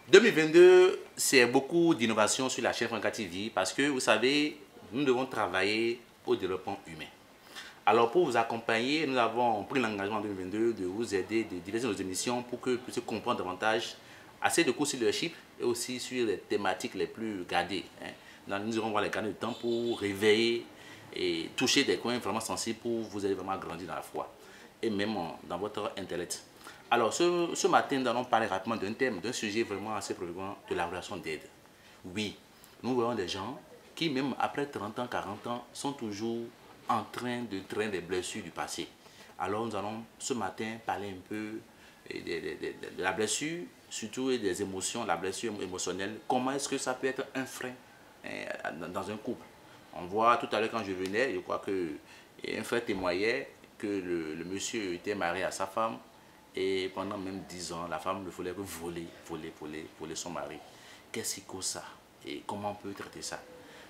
2022, c'est beaucoup d'innovation sur la chaîne Franca TV parce que vous savez, nous devons travailler au développement humain. Alors pour vous accompagner, nous avons pris l'engagement en 2022 de vous aider, de diviser nos émissions pour que vous puissiez comprendre davantage assez de cours sur le leadership et aussi sur les thématiques les plus gardées. Nous irons voir les canaux de temps pour réveiller et toucher des coins vraiment sensibles pour vous aider vraiment à grandir dans la foi et même dans votre intellect. Alors ce matin, nous allons parler rapidement d'un thème, d'un sujet vraiment assez préoccupant, de la relation d'aide. Oui, nous voyons des gens qui même après 30 ans, 40 ans, sont toujours en train de traîner des blessures du passé. Alors nous allons ce matin parler un peu de la blessure, surtout des émotions, la blessure émotionnelle. Comment est-ce que ça peut être un frein dans un couple? On voit tout à l'heure quand je venais, je crois que un frère témoignait que le monsieur était marié à sa femme et pendant même 10 ans, la femme ne voulait que voler son mari. Qu'est-ce qui cause ça? Et comment on peut traiter ça?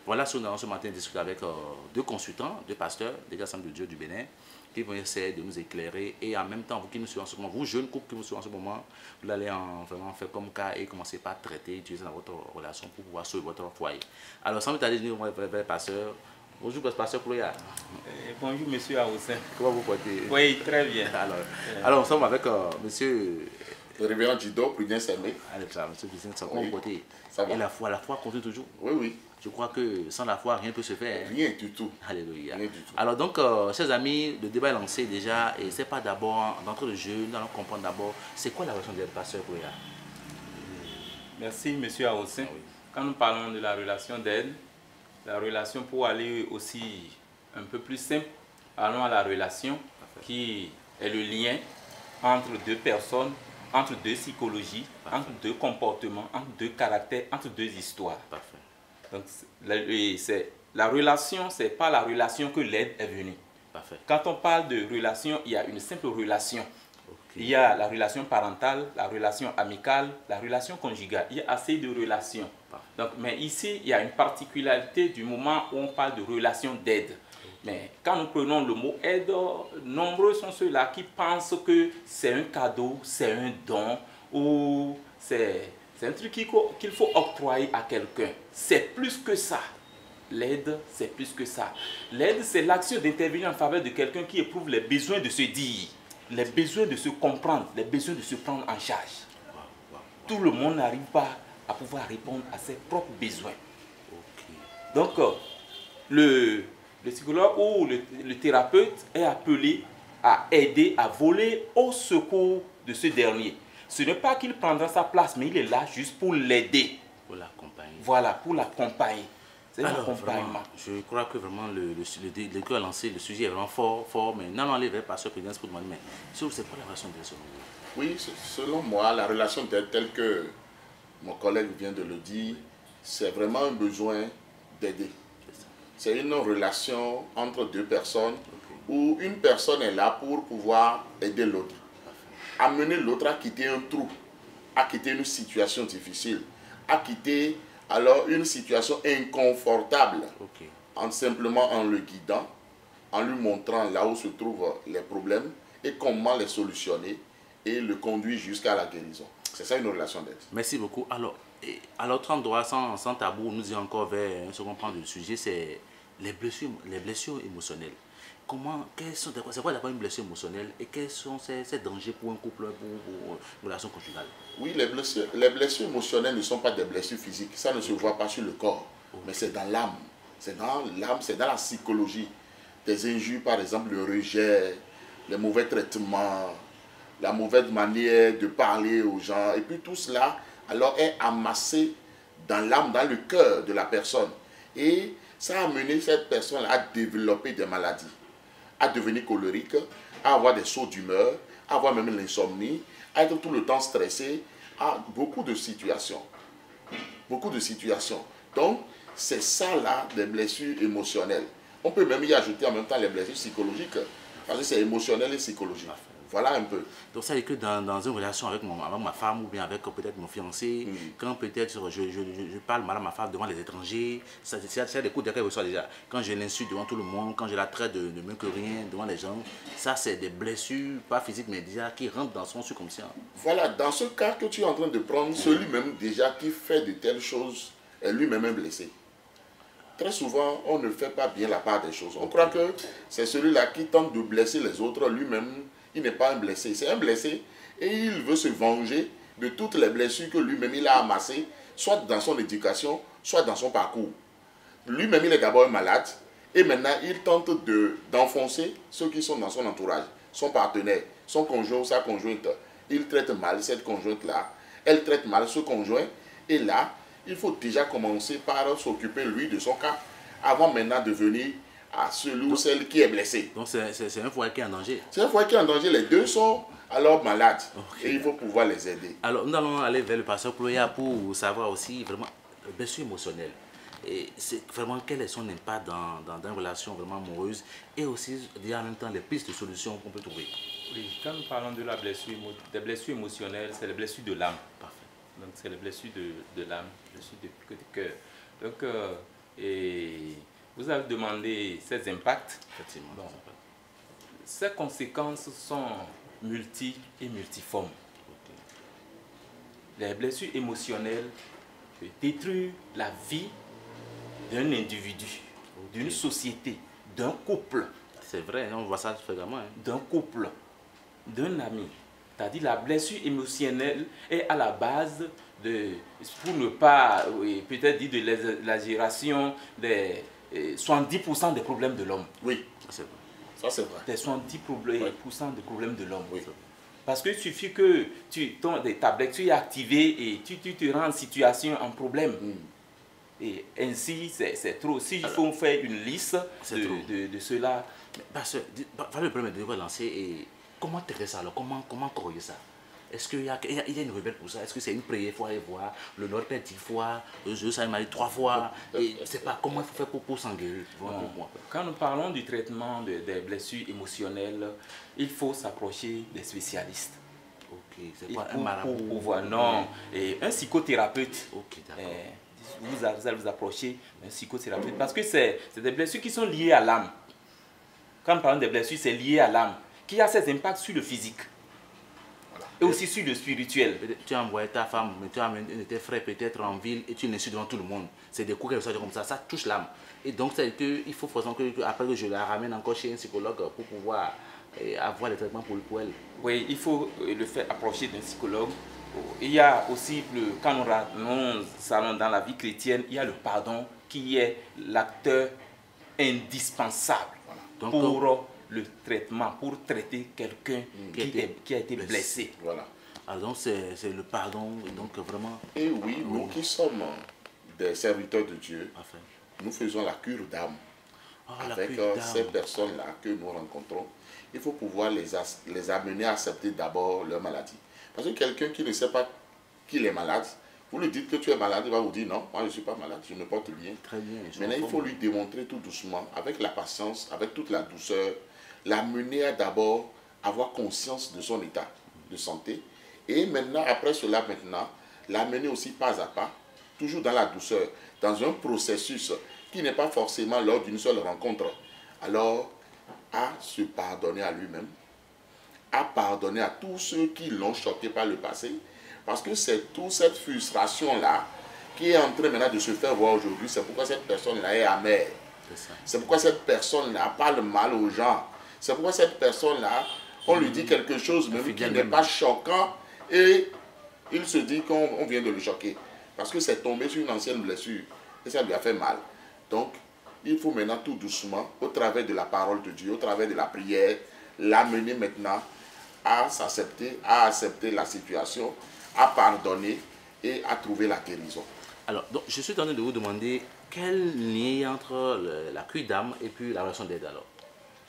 Voilà ce que nous allons ce matin discuter avec deux consultants, deux pasteurs, des Assemblées de Dieu du Bénin, qui vont essayer de nous éclairer. Et en même temps, vous qui nous suivez en ce moment, vous jeunes couples qui nous suivez en ce moment, vous allez vraiment faire comme cas et commencer par traiter, utiliser dans votre relation pour pouvoir sauver votre foyer. Alors, sans m'étaler, nous allons vers le pasteur. Bonjour, pasteur Kouloya. Bonjour, monsieur Aoussen. Comment vous portez? Oui, très bien. Alors nous sommes avec monsieur... Le révérend Jido, Prudien Semé. Allez, ça, monsieur Christian, comment vous portez? Ça va. Et la foi continue toujours? Oui, oui. Je crois que sans la foi, rien ne peut se faire. Rien du tout. Alléluia. Rien du tout. Alors donc, chers amis, le débat est lancé déjà. Et c'est pas d'abord, d'entre le jeu, nous allons comprendre d'abord, c'est quoi la relation des pasteurs Kouloya? Merci, monsieur Aoussen. Oui. Quand nous parlons de la relation d'aide, la relation pour aller aussi un peu plus simple, allons à la relation qui est le lien entre deux personnes, entre deux psychologies, entre deux comportements, entre deux caractères, entre deux histoires. Parfait. Donc, la relation, ce n'est pas la relation que l'aide est venue. Parfait. Quand on parle de relation, il y a une simple relation. Okay. Il y a la relation parentale, la relation amicale, la relation conjugale. Il y a assez de relations. Donc, mais ici, il y a une particularité du moment où on parle de relation d'aide. Mais quand nous prenons le mot aide, nombreux sont ceux-là qui pensent que c'est un cadeau, c'est un don, ou c'est un truc qu'il faut octroyer à quelqu'un. C'est plus que ça. L'aide, c'est plus que ça. L'aide, c'est l'action d'intervenir en faveur de quelqu'un qui éprouve les besoins de se dire, les besoins de se comprendre, les besoins de se prendre en charge. Tout le monde n'arrive pas à pouvoir répondre à ses propres besoins. Donc, le psychologue ou le thérapeute est appelé à aider, à voler au secours de ce dernier. Ce n'est pas qu'il prendra sa place, mais il est là juste pour l'aider. Pour l'accompagner. Voilà, pour l'accompagner. C'est l'accompagnement. Je crois que vraiment le cœur lancé, le sujet est vraiment fort, mais non, les vers pasteur Président pour demander, mais c'est quoi la relation d'aide selon vous? Oui, selon moi, la relation d'aide telle que mon collègue vient de le dire, c'est vraiment un besoin d'aider. C'est une relation entre deux personnes où une personne est là pour pouvoir aider l'autre. Amener l'autre à quitter un trou, à quitter une situation difficile, à quitter alors une situation inconfortable, simplement en le guidant, en lui montrant là où se trouvent les problèmes et comment les solutionner et le conduire jusqu'à la guérison. C'est ça une relation d'aide. Merci beaucoup. Alors, à l'autre endroit, sans tabou, nous y encore vers un second plan du sujet, c'est les blessures émotionnelles. C'est quoi d'abord une blessure émotionnelle et quels sont ces dangers pour un couple, pour une relation conjugale? Oui, les blessures émotionnelles ne sont pas des blessures physiques. Ça ne se voit pas sur le corps, mais c'est dans l'âme. C'est dans l'âme, c'est dans la psychologie. Des injures, par exemple, le rejet, les mauvais traitements, la mauvaise manière de parler aux gens. Et puis tout cela, alors, est amassé dans l'âme, dans le cœur de la personne. Et ça a amené cette personne à développer des maladies, à devenir colérique, à avoir des sauts d'humeur, à avoir même l'insomnie, à être tout le temps stressé, à beaucoup de situations. Beaucoup de situations. Donc, c'est ça là, des blessures émotionnelles. On peut même y ajouter en même temps les blessures psychologiques, parce que c'est émotionnel et psychologique. Voilà un peu. Donc ça veut dire que dans une relation avec ma femme ou bien avec peut-être mon fiancé, quand peut-être je parle mal à ma femme devant les étrangers, c'est des coups de qu'elle reçoit déjà. Quand je l'insulte devant tout le monde, quand je la traite de mieux que rien devant les gens, ça c'est des blessures, pas physiques mais déjà qui rentrent dans son subconscient. Voilà, dans ce cas que tu es en train de prendre, celui-même déjà qui fait de telles choses est lui-même blessé. Très souvent, on ne fait pas bien la part des choses. On croit que c'est celui-là qui tente de blesser les autres, lui-même, il n'est pas un blessé. C'est un blessé et il veut se venger de toutes les blessures que lui-même il a amassées, soit dans son éducation, soit dans son parcours. Lui-même, il est d'abord un malade et maintenant, il tente d'enfoncer ceux qui sont dans son entourage, son partenaire, son conjoint ou sa conjointe. Il traite mal cette conjointe-là, elle traite mal ce conjoint et là, il faut déjà commencer par s'occuper, lui, de son cas, avant maintenant de venir à celui ou celle qui est blessé. Donc c'est un foyer qui est en danger. C'est un foyer qui est en danger, les deux sont alors malades et il faut pouvoir les aider. Alors nous allons aller vers le pasteur Ploya pour savoir aussi vraiment le blessure émotionnelle. Et c'est vraiment quel est son impact dans une relation vraiment amoureuse et aussi dire en même temps les pistes de solutions qu'on peut trouver. Oui, quand nous parlons de la blessure, des blessures émotionnelles, c'est les blessures de l'âme. Parfait. Donc c'est les blessures de l'âme, les blessures de cœur. Donc et vous avez demandé ces impacts. Effectivement. Bon, ces conséquences sont multiples et multiformes. Les blessures émotionnelles peuvent détruire la vie d'un individu, d'une société, d'un couple. C'est vrai, on voit ça fréquemment. D'un couple, d'un ami. C'est-à-dire la blessure émotionnelle est à la base de, pour ne pas peut-être dire de l'exagération, des 70% des problèmes de l'homme. Oui, ça c'est vrai. Des 70% des problèmes de l'homme. Oui. Parce qu'il suffit que ta blessure est activée et tu te rends en situation, en problème. Et ainsi, c'est trop. Si il faut faire une liste de cela. Parce que, le problème de relancer et comment traiter ça alors? Comment corriger ça? Est-ce qu'il y a une rebelle pour ça? Est-ce que c'est une prière, il faut aller voir le Nord Père 10 fois, le ça m'a dit 3 fois, et je ne sais pas comment il faut faire pour s'en guérir. Quand nous parlons du traitement des blessures émotionnelles, il faut s'approcher des spécialistes. Ok, c'est quoi un marabout? Pour pouvoir, non, et un psychothérapeute. Ok, d'accord. Vous allez vous approcher d'un psychothérapeute parce que c'est des blessures qui sont liées à l'âme. Quand nous parlons des blessures, c'est lié à l'âme, qui a ses impacts sur le physique. Et aussi sur le spirituel. Tu as envoyé ta femme, mais tu as amené un de tes frères peut-être en ville et tu l'insultes devant tout le monde. C'est des coups comme ça touche l'âme. Et donc il faut forcément que après que je la ramène encore chez un psychologue pour pouvoir avoir les traitements pour elle. Oui, il faut le faire approcher d'un psychologue. Il y a aussi, quand nous allons dans la vie chrétienne, il y a le pardon qui est l'acteur indispensable pour le traitement, pour traiter quelqu'un qui a été blessé. Voilà. Alors c'est le pardon, donc vraiment... Et oui, nous qui sommes des serviteurs de Dieu, Parfait. nous faisons la cure d'âme. Avec ces personnes-là que nous rencontrons, il faut pouvoir les amener à accepter d'abord leur maladie. Parce que quelqu'un qui ne sait pas qu'il est malade, vous lui dites que tu es malade, il va vous dire non, moi je ne suis pas malade, je me porte bien. Très bien. Maintenant, il faut lui démontrer tout doucement, avec la patience, avec toute la douceur, l'amener à d'abord avoir conscience de son état de santé. Et maintenant, après cela, l'amener aussi pas à pas, toujours dans la douceur, dans un processus qui n'est pas forcément lors d'une seule rencontre. Alors, à se pardonner à lui-même, à pardonner à tous ceux qui l'ont choqué par le passé, parce que c'est toute cette frustration-là qui est en train maintenant de se faire voir aujourd'hui. C'est pourquoi cette personne-là est amère. C'est pourquoi cette personne-là parle mal aux gens. C'est pourquoi cette personne-là, on lui dit quelque chose même qui n'est pas choquant et il se dit qu'on vient de le choquer. Parce que c'est tombé sur une ancienne blessure et ça lui a fait mal. Donc, il faut maintenant tout doucement, au travers de la parole de Dieu, au travers de la prière, l'amener maintenant à s'accepter, à accepter la situation, à pardonner et à trouver la guérison. Alors, donc, je suis en train de vous demander quel lien il y a entre la cuite d'âme et puis la relation d'aide alors?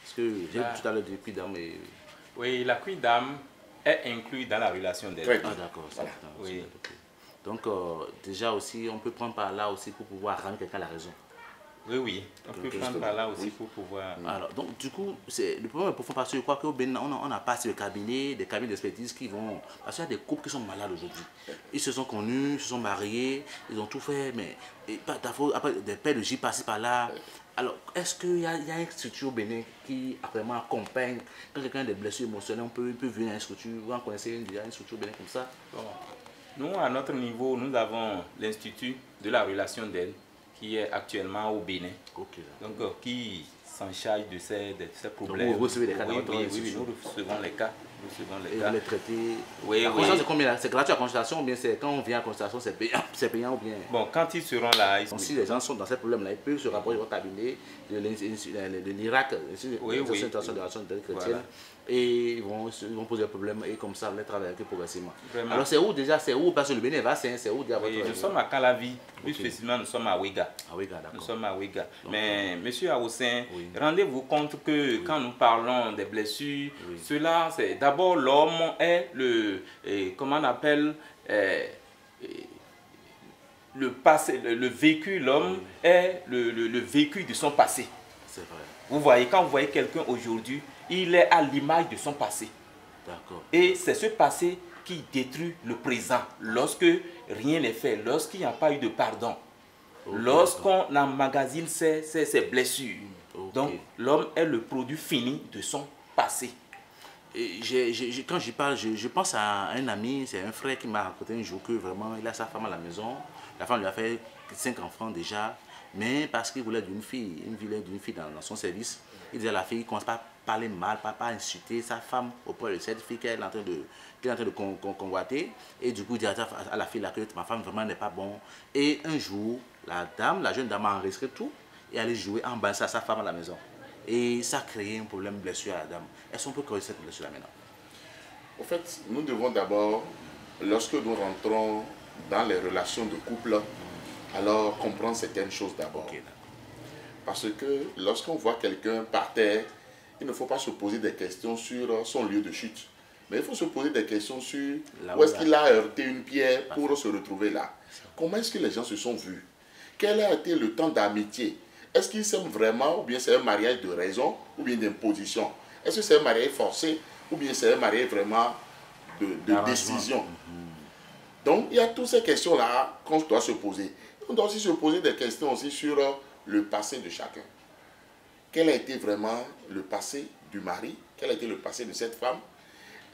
Parce que j'ai tout à l'heure dit cuite d'âme et... Oui, la cuite d'âme est inclue dans la relation d'aide. Ah d'accord, voilà. Oui. Donc déjà aussi, on peut prendre par là aussi pour pouvoir rendre quelqu'un la raison. Oui, oui. On peut prendre par là aussi pour pouvoir... Alors, donc, du coup, le problème est profond parce que je crois qu'au Bénin, on n'a pas assez de cabinets, des cabinets d'expertise qui vont... Parce qu'il y a des couples qui sont malades aujourd'hui. Ils se sont connus, ils se sont mariés, ils ont tout fait, mais après, des pères de J passent par là. Alors, est-ce qu'il y a une structure au Bénin qui vraiment accompagne, quand quelqu'un a des blessures émotionnelles, on peut venir à une structure, vous en connaissez déjà une structure au Bénin comme ça? Bon. Nous, à notre niveau, nous avons l'Institut de la relation d'aide qui est actuellement au Bénin. Okay. Donc, qui s'en charge de ces problèmes. Donc vous recevez des cas dans oui, votre oui, institution. nous recevons les cas. Et vous les traitez. Oui, la oui. consultation, c'est combien? C'est gratuit à consultation ou bien c'est quand on vient à consultation, c'est payant ou bien? Bon, quand ils seront là... Donc, si les gens sont dans ces problèmes-là, ils peuvent se rapprocher au cabinet de l'Irak, oui, oui. de la chrétienne, Voilà. et ils vont poser des problèmes et comme ça, on va travailler avec eux progressivement. Vraiment. Alors c'est où déjà? C'est où? Parce que le Bénin va, c'est où déjà? Oui, nous sommes à Calavi, plus Okay. spécifiquement nous sommes à Ouiga. Ah oui, d'accord. Nous sommes à Ouiga. Mais monsieur Aoussin, Oui. rendez-vous compte que quand nous parlons des blessures, Oui. cela c'est d'abord l'homme est comment on appelle le passé, le vécu, l'homme est le vécu de son passé. C'est vrai. Vous voyez, quand vous voyez quelqu'un aujourd'hui, il est à l'image de son passé. D'accord. Et c'est ce passé qui détruit le présent lorsque rien n'est fait, lorsqu'il n'y a pas eu de pardon, Okay. lorsqu'on emmagasine ses blessures. Okay. Donc l'homme est le produit fini de son passé. Et quand j'y parle, je pense à un ami, c'est un frère qui m'a raconté un jour que vraiment il a sa femme à la maison. La femme lui a fait 5 enfants déjà, mais parce qu'il voulait d'une fille, dans son service, il disait à la fille, il ne commence pas à parler mal, pas à insulter sa femme auprès de cette fille qu'elle est en train de convoiter. Et du coup, il dit à la fille là que ma femme vraiment n'est pas bon. Et un jour, la jeune dame a enregistré tout et allait jouer en bas à sa femme à la maison. Et ça a créé un problème, blessure à la dame. Est-ce qu'on peut corriger cette blessure-là maintenant? En fait, nous devons d'abord, lorsque nous rentrons dans les relations de couple, alors comprendre certaines choses d'abord. Okay, parce que lorsqu'on voit quelqu'un par terre, il ne faut pas se poser des questions sur son lieu de chute. Mais il faut se poser des questions sur où est-ce qu'il a heurté une pierre pour se retrouver là. Comment est-ce que les gens se sont vus? Quel a été le temps d'amitié? Est-ce qu'ils s'aiment vraiment ou bien c'est un mariage de raison ou bien d'imposition? Est-ce que c'est un mariage forcé ou bien c'est un mariage vraiment de décision? Donc il y a toutes ces questions-là qu'on doit se poser. On doit aussi se poser des questions aussi sur le passé de chacun. Quel a été vraiment le passé du mari? Quel a été le passé de cette femme?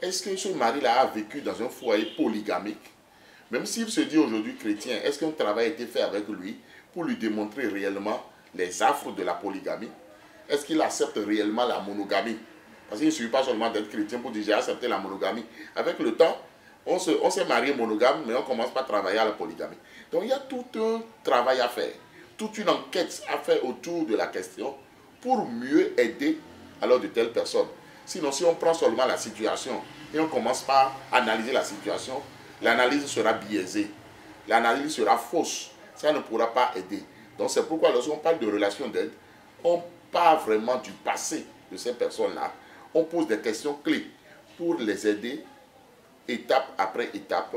Est-ce que ce mari-là a vécu dans un foyer polygamique? Même s'il se dit aujourd'hui chrétien, est-ce qu'un travail a été fait avec lui pour lui démontrer réellement les affres de la polygamie? Est-ce qu'il accepte réellement la monogamie? Parce qu'il ne suffit pas seulement d'être chrétien pour dire j'ai accepté la monogamie. Avec le temps, on s'est marié monogame, mais on commence pas à travailler à la polygamie. Donc il y a tout un travail à faire, toute une enquête à faire autour de la question pour mieux aider alors de telles personnes. Sinon, si on prend seulement la situation et on ne commence pas à analyser la situation, l'analyse sera biaisée, l'analyse sera fausse, ça ne pourra pas aider. Donc c'est pourquoi lorsqu'on parle de relation d'aide, on parle vraiment du passé de ces personnes-là, on pose des questions clés pour les aider étape après étape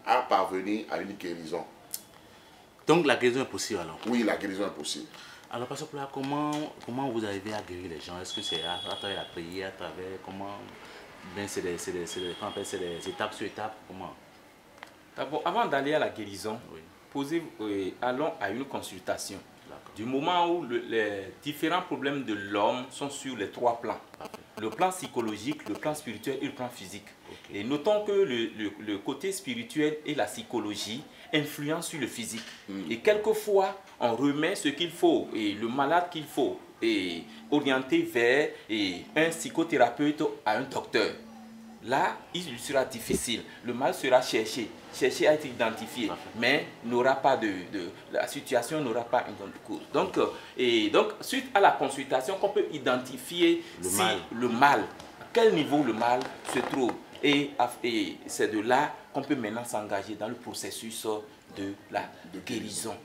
à parvenir à une guérison. Donc la guérison est possible alors? Oui, la guérison est possible. Alors, Pasteur Poula, comment vous arrivez à guérir les gens? Est-ce que c'est à travers la prière, à travers comment? Ben, c'est des étapes sur étapes, comment? D'abord, avant d'aller à la guérison, allons à une consultation. Du moment où les différents problèmes de l'homme sont sur les 3 plans. Le plan psychologique, le plan spirituel et le plan physique. Et notons que le côté spirituel et la psychologie influencent sur le physique. Et quelquefois, on remet ce qu'il faut et le malade qu'il faut et orienter vers un psychothérapeute à un docteur. Là, il sera difficile. Le mal sera cherché à être identifié, mais n'aura pas la situation n'aura pas une bonne course. Donc, suite à la consultation, qu'on peut identifier le mal, à quel niveau le mal se trouve. Et c'est de là qu'on peut maintenant s'engager dans le processus de la guérison.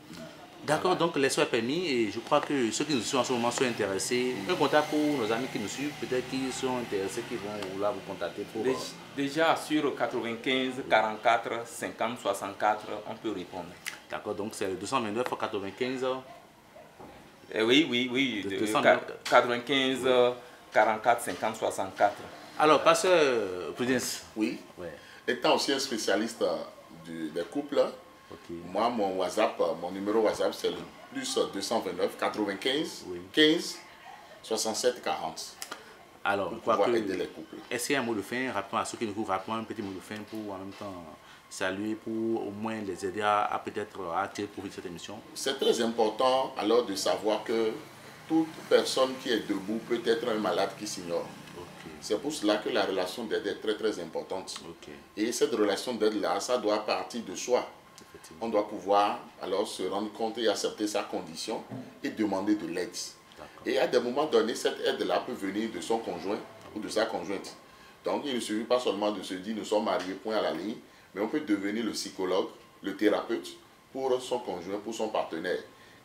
D'accord, donc les soins permis et je crois que ceux qui nous suivent en ce moment sont intéressés. Un contact pour nos amis qui nous suivent, peut-être qu'ils sont intéressés, qui vont là vous contacter pour... Déjà sur 95 44 50 64, on peut répondre. D'accord, donc c'est le 229 95 Oui. De De 200. 95, 44, 50, 64. Alors, pasteur Prudence. Oui. Ouais. Étant aussi un spécialiste des couples, Ok. moi, mon WhatsApp, mon numéro WhatsApp, c'est le plus 229 95 Oui. 15 67 40. Alors, Pour je crois pouvoir que. aider les couples. Est-ce qu'il y a un mot de fin, rappelons à ceux qui nous courent, rappelons un petit mot de fin pour en même temps saluer, pour au moins les aider à peut-être à tirer profit de cette émission. C'est très important alors de savoir que toute personne qui est debout peut être un malade qui s'ignore. Ok. C'est pour cela que la relation d'aide est très très importante. Ok. Et cette relation d'aide-là, ça doit partir de soi. Effectivement. On doit pouvoir alors se rendre compte et accepter sa condition et demander de l'aide. D'accord. Et à des moments donnés, cette aide-là peut venir de son conjoint ou de sa conjointe. Donc il ne suffit pas seulement de se dire nous sommes mariés, point à la ligne, mais on peut devenir le psychologue, le thérapeute pour son conjoint, pour son partenaire.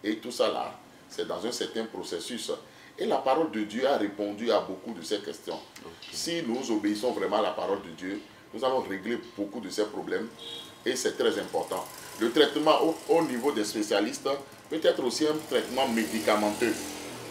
Et tout ça là, c'est dans un certain processus. Et la parole de Dieu a répondu à beaucoup de ces questions. Okay. Si nous obéissons vraiment à la parole de Dieu, nous allons régler beaucoup de ces problèmes. Et c'est très important. Le traitement au niveau des spécialistes peut être aussi un traitement médicamenteux.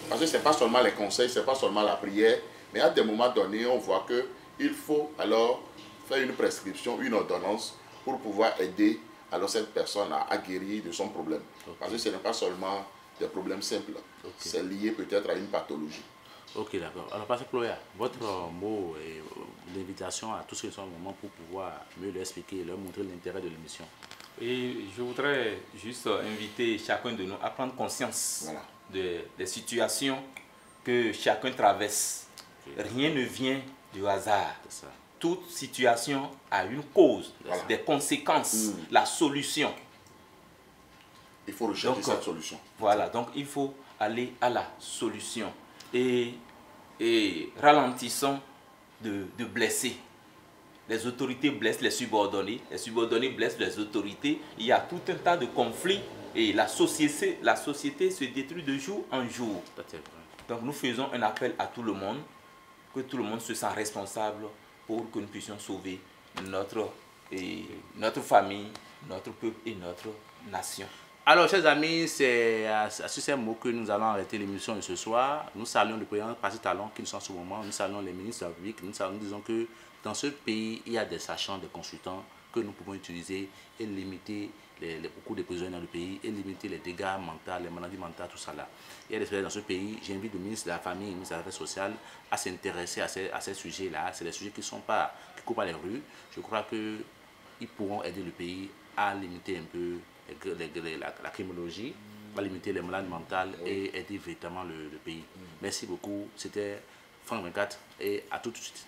Parce que ce n'est pas seulement les conseils, ce n'est pas seulement la prière, mais à des moments donnés, on voit qu'il faut alors faire une prescription, une ordonnance pour pouvoir aider alors cette personne à guérir de son problème. Okay. Parce que ce n'est pas seulement des problèmes simples, okay. C'est lié peut-être à une pathologie. Ok, d'accord. Alors, Pasteur Ploya, votre mot et l'invitation à tous ceux qui sont au moment pour pouvoir mieux leur expliquer, leur montrer l'intérêt de l'émission. Et je voudrais juste inviter chacun de nous à prendre conscience des situations que chacun traverse. Okay. Rien ne vient du hasard. Toute situation a une cause, des conséquences, la solution. Il faut rechercher cette solution. Voilà, donc il faut aller à la solution. Et ralentissons de blesser. Les autorités blessent les subordonnés blessent les autorités. Il y a tout un tas de conflits et la société se détruit de jour en jour. Donc nous faisons un appel à tout le monde, que tout le monde se sent responsable pour que nous puissions sauver notre famille, notre peuple et notre nation. Alors, chers amis, c'est sur ces mots que nous allons arrêter l'émission de ce soir. Nous saluons le président Patrice Talon qui nous sont en ce moment. Nous saluons les ministres de la République. Nous disons que dans ce pays, il y a des sachants, des consultants que nous pouvons utiliser et limiter beaucoup de prisonniers dans le pays et limiter les dégâts mentaux, les maladies mentales, tout ça là. Il y a des sujets dans ce pays. J'invite le ministre de la Famille et le ministre des Affaires sociales à s'intéresser à ces sujets-là. C'est des sujets qui courent pas les rues. Je crois qu'ils pourront aider le pays à limiter un peu la criminologie, va limiter les malades mentales et aider véritablement le pays. Merci beaucoup. C'était Franck 24 et à tout de suite.